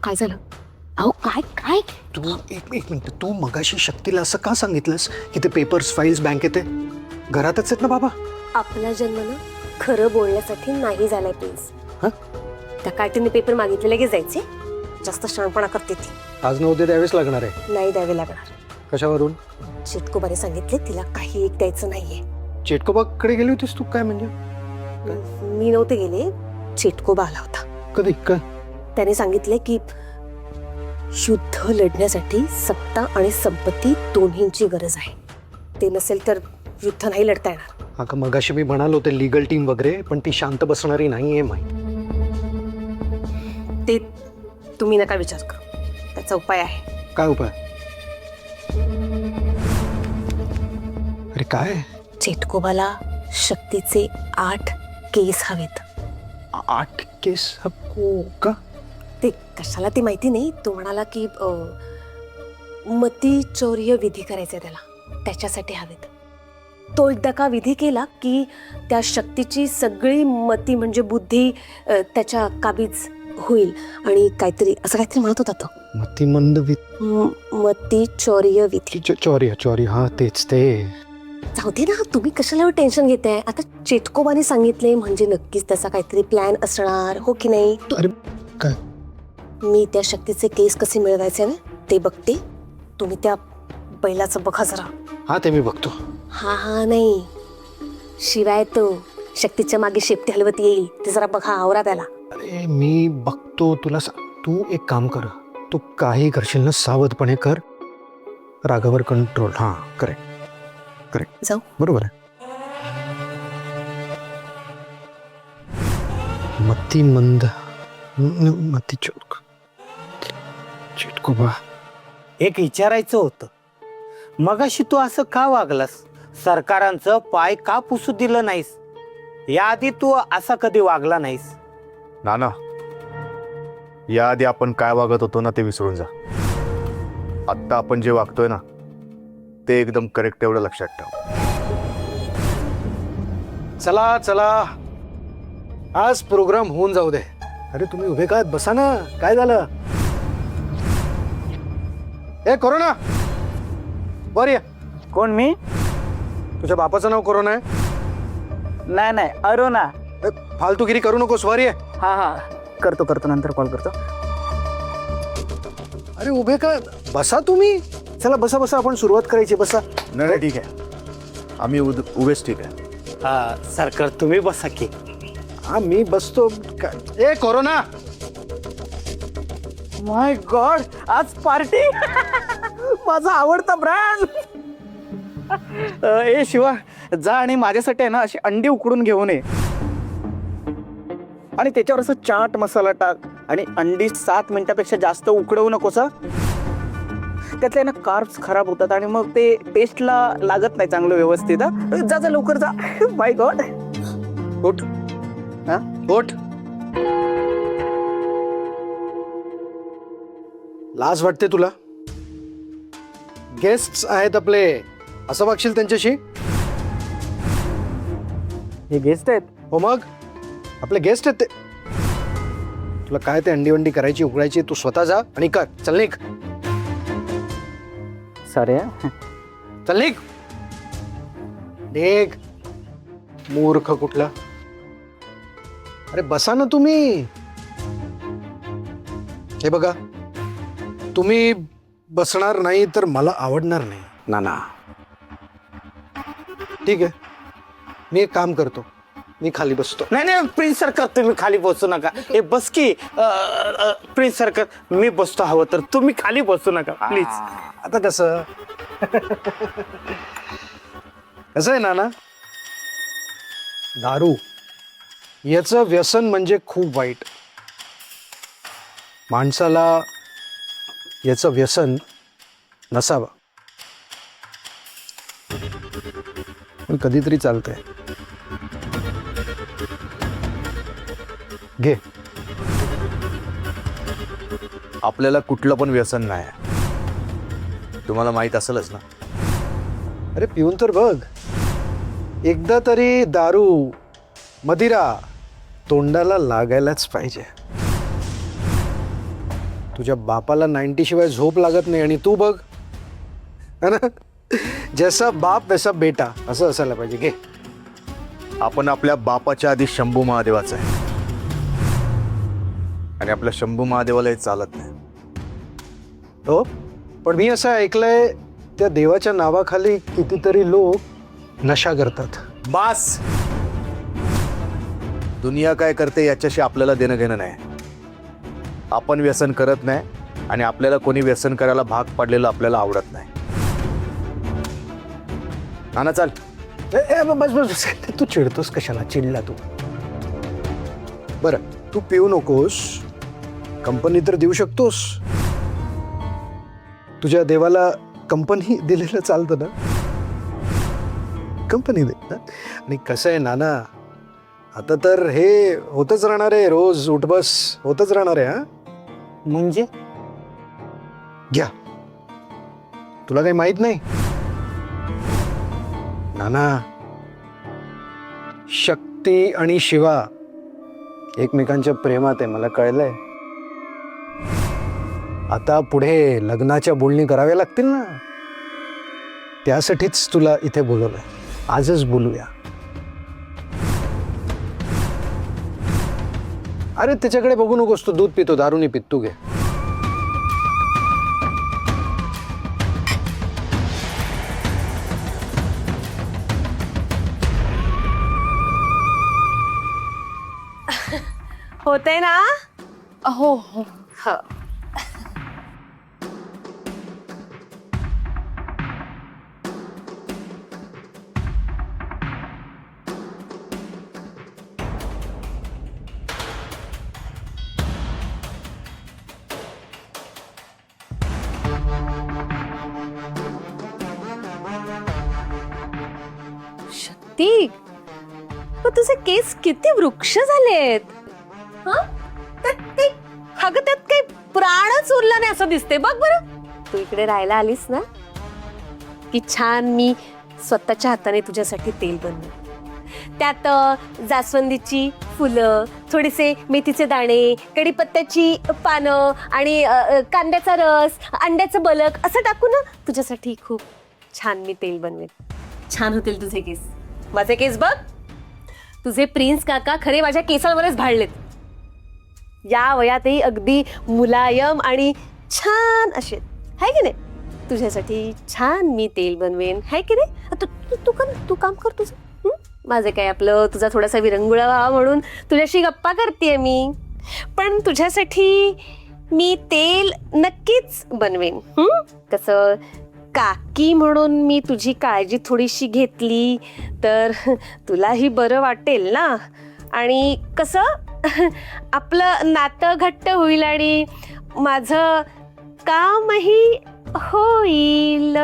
काय झालं? अहो काय काय तू एक मिनिट, तू मगाशी शक्तीला असं का सांगितलंस की ते पेपर्स फाईल्स बँकेत आहे? घरातच आहेत ना बाबा? आपला जन्म ना खरं बोलण्यासाठी नाही झालाय प्लीज. हं? त्या कार्टीने पेपर मागितले लगेच जायचे. जास्त शहाणपणा करते ती. आज न उद्या द्यावेच लागणार आहे. नाही द्यावे लागणार. कशावरून? चिटकोबाने सांगितले तिला काही एक द्यायचं नाहीये. चेटकोबाकडे गेली होतीस तू? काय म्हणजे? मी नव्हते गेले, चिटकोबा आला होता. कधी? काय? त्याने सांगितले की युद्ध लढण्यासाठी सत्ता आणि संपत्ती दोन्हींची गरज आहे. ते नसेल तर युद्ध नाही लढता येणार. अगं मगाशी मी म्हणालो ते लीगल टीम वगैरे, पण ती शांत बसणारी नाहीये माहिती. ते तुम्ही नका विचार करू. त्याचा उपाय आहे. काय उपाय? अरे काय? चेटकोबाला शक्तीचे 8 केस हवेत. 8 केस? हो का? ते कशाला ते माहिती नाही. तो म्हणाला की मती चौर्य विधी करायचे त्याला, त्याच्यासाठी हवेत. तो एकदा का विधी केला की त्या शक्तीची सगळी मती म्हणजे बुद्धी त्याच्या काबीज होईल आणि काहीतरी असं काहीतरी म्हणत होता तो. मतिमंद मती चौर्य विधी. चौर्य, हा तेच ते. जाऊ दे ना, तुम्ही कशाला टेन्शन घेताय? आता चेटकोबाने सांगितले म्हणजे नक्कीच त्याचा काहीतरी प्लॅन असणार, हो की नाही? अरे काय? मी त्या शक्तीचे केस कसे मिळवायचे ना ते बघते. तुम्ही त्या बैलाचं बघा जरा. हा ते मी बघतो. हा नाही, शिवाय तो शक्तीच्या मागे शेपटी हलवत येईल ते जरा बघा, आवरा त्याला. अरे मी बघतो. तुला तू एक काम कर, तू काही करशील ना सावधपणे कर. रागावर कंट्रोल. हा करेक्ट करेक्ट. जाऊ. बरोबर आहे. मतिमंद मती चिटकोबा. एक विचारायचं होतं, मगाशी तू असं का वागलास? सरकारांचं पाय का पुसू दिलं नाहीस? याआधी तू असा कधी वागला नाहीस. नाना, याआधी आपण काय वागत होतो ना ते विसरून जा. आत्ता आपण जे वागतोय ना ते एकदम करेक्ट, एवढं लक्षात ठेव. चला चला, आज प्रोग्राम होऊन जाऊ दे. अरे तुम्ही उभे काय? बसा ना. काय झालं? ए कोरोना, वर ये. कोण? मी? तुझ्या बापाचं नाव कोरोना आहे? नाही, अरुणा. ए, फालतूगिरी करू नकोस. वर ये. हा करतो, नंतर कॉल करतो. अरे उभे काय? बसा तुम्ही. चला बसा बसा, आपण सुरुवात करायची. बसा. नाही ठीक आहे, आम्ही उभेच ठीक आहे. हा सरकार, तुम्ही बसा की. हा मी बसतो. ए कोरोना, माय गॉड, आज पार्टी. माझा आवडता ब्रँड. ए शिवा, जा आणि माझ्यासाठी आहे ना अशी अंडी उकडून घेऊन ये आणि त्याच्यावर असं चाट मसाला टाक आणि अंडी 7 मिनिटापेक्षा जास्त उकडवू नकोस. त्यातले ना कार्ब्स खराब होतात आणि मग ते टेस्टला लागत नाही चांगलं व्यवस्थित. जा लवकर जा. माय गॉड. उठ. हा उठ. लाज वाटते तुला? गेस्ट्स आहेत आपले, असं वागशील त्यांच्याशी? हे गेस्ट आहेत? हो मग, आपले गेस्ट आहेत ते. तुला काय ते अंडी वंडी करायची, उकडायची, तू स्वतः जा आणि कर. चल निघ. सॉरी. चल निघ. निघ. मूर्ख कुठला. अरे बसा ना तुम्ही. हे बघा, तुम्ही बसणार नाही तर मला आवडणार नाही. नाना ठीक आहे, मी एक काम करतो, मी खाली बसतो. नाही प्रिन्स सरकार, तुम्ही खाली बसू नका. हे बस की. प्रिन्स सरकार, मी बसतो, हवं तर तुम्ही खाली बसू नका प्लीज. आता कसं? कसं आहे नाना, दारू याचं व्यसन म्हणजे खूप वाईट. माणसाला याचं व्यसन नसावं, पण कधीतरी चालतंय. घे. आपल्याला कुठलं पण व्यसन नाही, तुम्हाला माहित असेलच ना. अरे पिऊन तर बघ एकदा तरी. दारू मदिरा तोंडाला लागायलाच पाहिजे. तुझ्या बापाला 90 शिवाय झोप लागत नाही आणि तू बघ है ना, जैसा बाप वैसा बेटा असं असायला पाहिजे. घे. आपण आपल्या बापाच्या आधी शंभू महादेवाचा आहे आणि आपल्या शंभू महादेवाला हे चालत नाही. हो, पण मी असं ऐकलंय त्या देवाच्या नावाखाली कितीतरी लोक नशा करतात. बास. दुनिया काय करते याच्याशी आपल्याला देणं घेणं नाही. आपण व्यसन करत नाही आणि आपल्याला कोणी व्यसन करायला भाग पाडलेलं आपल्याला आवडत नाही. ना चाल. बस बस बस. तू चिडतोस कशाला? चिडला तू. बरं, तू पिऊ नकोस, कंपनी तर देऊ शकतोस. तुझ्या देवाला कंपनी दिलेलं चालतं ना, कंपनी दे ना. आणि कसं आहे नाना, आता तर हे होतच राहणार आहे, रोज उठबस होतच राहणार आहे. हा म्हणजे घ्या, तुला काही माहित नाही नाना, शक्ती आणि शिवा एकमेकांच्या प्रेमात आहे, मला कळलंय. आता पुढे लग्नाच्या बोलणी कराव्या लागतील ना, त्यासाठीच तुला इथे बोलवलंय. आजच बोलूया. अरे त्याच्याकडे बघू नकोस, तू दूध पितो, दारू नाही पित. तू घे. होतंय ना? हो हो. हो. शक्ती, पण तुझे केस किती वृक्ष झालेत. अगं त्यात काही प्राणच उरला नाही असं दिसते. बघ बरं, तू इकडे राहायला आलीस ना की छान मी स्वतःच्या हाताने तुझ्यासाठी तेल बनवू. त्यात जास्वंदीची फुलं, थोडेसे मेथीचे दाणे, कढीपत्त्याची पानं आणि कांद्याचा रस, अंड्याचं बलक असं टाकू ना, तुझ्यासाठी खूप छान मी तेल बनवेन. छान होतील तुझे केस. माझे केस बघ, तुझे प्रिन्स काका खरे माझ्या केसांवरच भाळलेत. या वयातही अगदी मुलायम आणि छान असे, है की नाही? तुझ्यासाठी छान मी तेल बनवेन, है की नाही? तू काम कर तुझं. माझे काय, आपलं तुझा थोडासा विरंगुळा व्हावा म्हणून तुझ्याशी गप्पा करतेय मी, पण तुझ्यासाठी मी तेल नक्कीच बनवेन. कसं, काकी म्हणून मी तुझी काळजी थोडीशी घेतली तर तुलाही बरं वाटेल ना, आणि कसं आपलं नातं घट्ट होईल आणि माझं कामही होईल.